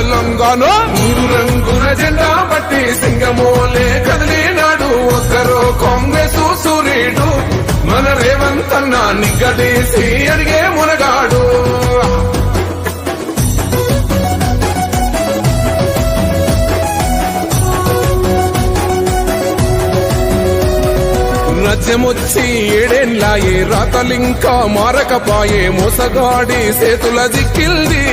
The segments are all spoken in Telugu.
తెలంగాణ. 3 రంగుల జెండా బట్టి సింగమోలే కదిలినాడు ఒక్కరో కాంగ్రెస్ సూర్యుడు మన రేవంత్ అన్న నిగ్గదీసి అడిగే మునగాడు. రాజ్యమొచ్చి 7 ఏళ్లాయే రాతలింకా మారకపాయే మోసగాడి సేతుల జిక్కిల్ది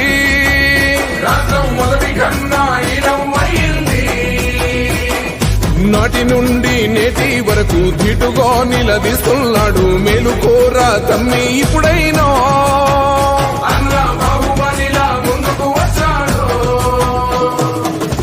రాజ్యం మొదటి కన్నా ఈనమైంది. నాటి నుండి నేటి వరకు ధీటుగా నిలదీస్తున్నాడు మేలుకోరా తమ్మి ఇప్పుడైనా అన్న బాహుబలిలా ముందుకు వచ్చాడు.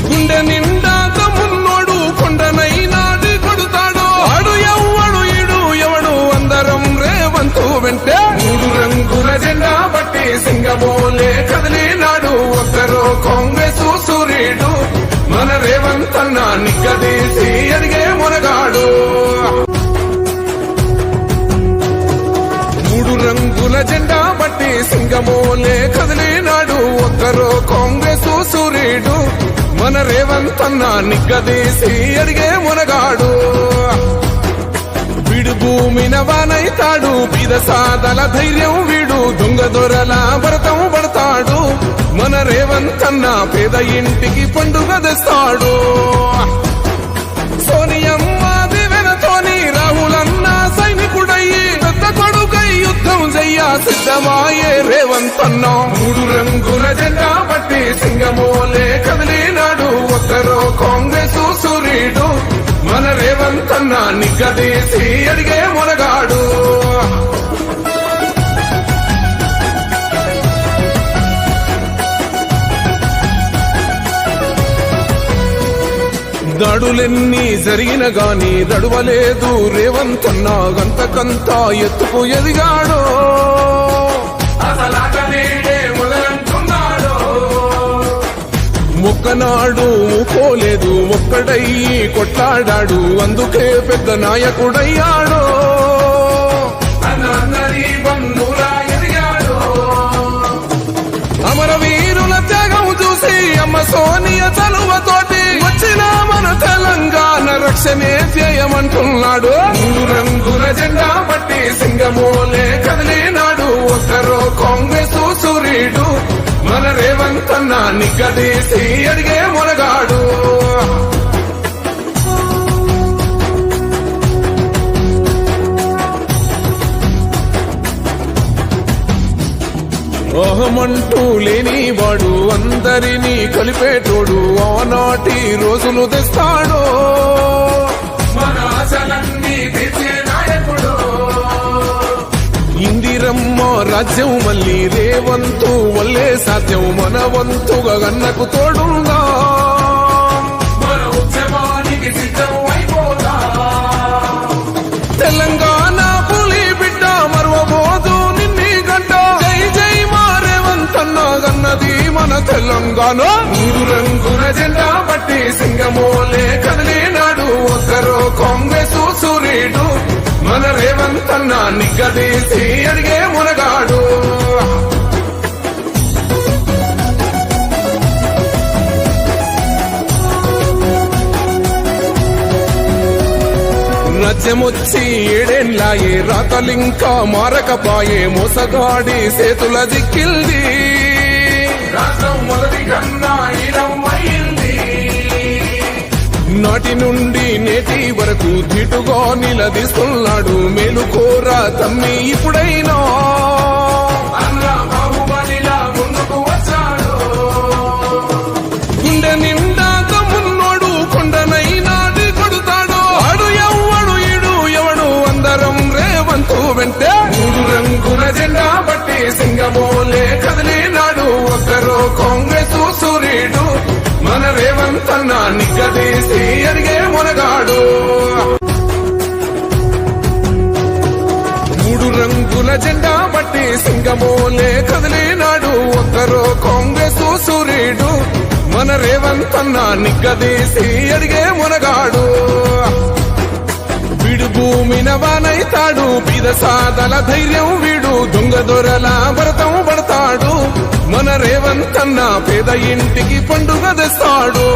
గుండె నిండా తమ్మున్నోడు కొండనైనా కొడుతాడు ఆడు ఎవ్వడు ఈడు ఎవడు అందరం రేవంతు వెంటే. 3 రంగుల జెండా బట్టి సింగమోలే కదిలినాడు ఒక్కరో కాంగ్రెస్ సూర్యుడు మన రేవంత్ అన్న నిగ్గదీసి అడిగే మునగాడు. 3 రంగుల జెండా బట్టి సింగమోలే కదిలినాడు ఒక్కరో కాంగ్రెస్ సూర్యుడు మన రేవంత్ అన్న నిగ్గదీసి అడిగే మునగాడు. వీడు భూమిన వానైతాడు బీద సాదల ధైర్యం వీడు దొంగ దొరల భరతం పడతాడు మన రేవంత్ అన్న పేద ఇంటికి పండుగ తెస్తాడు. సోనియమ్మ దివెనతోని రాహులన్న సైనికుడయ్యి పెద్ద కొడుకై యుద్ధం చెయ్య సిద్ధమాయే రేవంత్ అన్న. 3 రంగుల జెండా బట్టి సింగమోలే కదిలినాడు ఒక్కరో కాంగ్రెస్ సూర్యుడు మన రేవంత్ అన్న నిగ్గదీసి అడిగే మునగాడు. దాడులెన్ని జరిగిన గాని దడువలేదు రేవంత్ అన్న గంతకంతా ఎత్తుకు ఎదిగాడు. మొక్కనాడు పోలేదు ఒక్కడయ్యి కొట్లాడాడు అందుకే పెద్ద నాయకుడయ్యాడు. అమరవీరుల త్యాగం చూసి అమ్మ సోనియ చలువతోటి వచ్చిన మన తెలంగాణ రక్షణే చేయమంటున్నాడు. 3 రంగుల జెండా బట్టి సింగమోలే కదిలినాడు ఒక్కరో కాంగ్రెస్ సూర్యుడు మన రేవంత్ అన్న నిగ్గదీసి అడిగే మునగాడు. అహమంటూ లేనివాడు అందరినీ కలిపేటోడు ఆనాటి రోజులు తెస్తాడు మన ఆశలన్నీ తీర్చే నాయకుడు. ఇందిరమ్మ రాజ్యం మళ్ళీ రేవంతు వల్లే సాధ్యం మన వంతుగా గన్నకు తోడుందా మన ఉద్యమానికి సిద్ధం అయిపోదా. తెలంగాణ పులి బిడ్డ మరవబోదు నిన్ని గంట జై జై మా రేవంత్ అన్న గన్నది మన తెలంగాణ. 3 రంగుల జెండా బట్టి సింగమోలే కదిలినాడు ఒక్కరో కాంగ్రెస్ సూర్యుడు మన రేవంత్ అన్న నిగ్గదీసి అడిగే మునగాడు. రాజ్యమొచ్చి 7 ఏళ్లాయే రాతలింకా మారకపాయే మోసగాడి సేతుల జిక్కిల్ది రాజ్యం మొదటి కన్నా ఈనమైంది. నాటి నుండి నేటి వరకు ధీటుగా నిలదీస్తున్నాడు మేలుకోరా తమ్మి ఇప్పుడైనా అన్న బాహుబలిలా ముందుకు వచ్చాడు. గుండె నిండా తమ్మున్నోడు కొండనైనా కొడుతాడు ఆడు ఎవ్వడు ఈడు ఎవడు అందరం రేవంతు వెంటే. 3 రంగుల జెండా బట్టి సింగమోలే కదిలినాడు ఒక్కరో కాంగ్రెస్ సూర్యుడు మన రేవంత్ అన్న నిగ్గదీసి అడిగే మునగాడు. 3 రంగుల జెండా బట్టి సింగమోలే కదిలినాడు ఒక్కరో కాంగ్రెస్ సూర్యుడు మన రేవంత్ అన్న నిగ్గదీసి అడిగే మునగాడు. వీడు భూమిన వానైతాడు బీద సాదల ధైర్యం వీడు దొంగ దొరల భరతం పడతాడు మన రేవంత్ అన్న పేద ఇంటికి పండుగ తెస్తాడు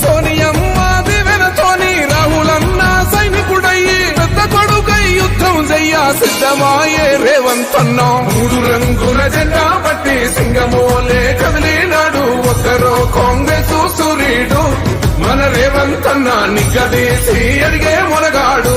సోనియమ్మ దివెనతోని రాహులన్న సైనికుడయ్యి పెద్ద కొడుకై యుద్ధం చెయ్య సిద్ధమాయే రేవంత్ అన్న 3 రంగుల జెండా పట్టి సింగమోలే కదిలినాడు ఒక్కరో కాంగ్రెస్ సూర్యుడు మన రేవంత్ అన్న నిగ్గదీసి అడిగే మొనగాడు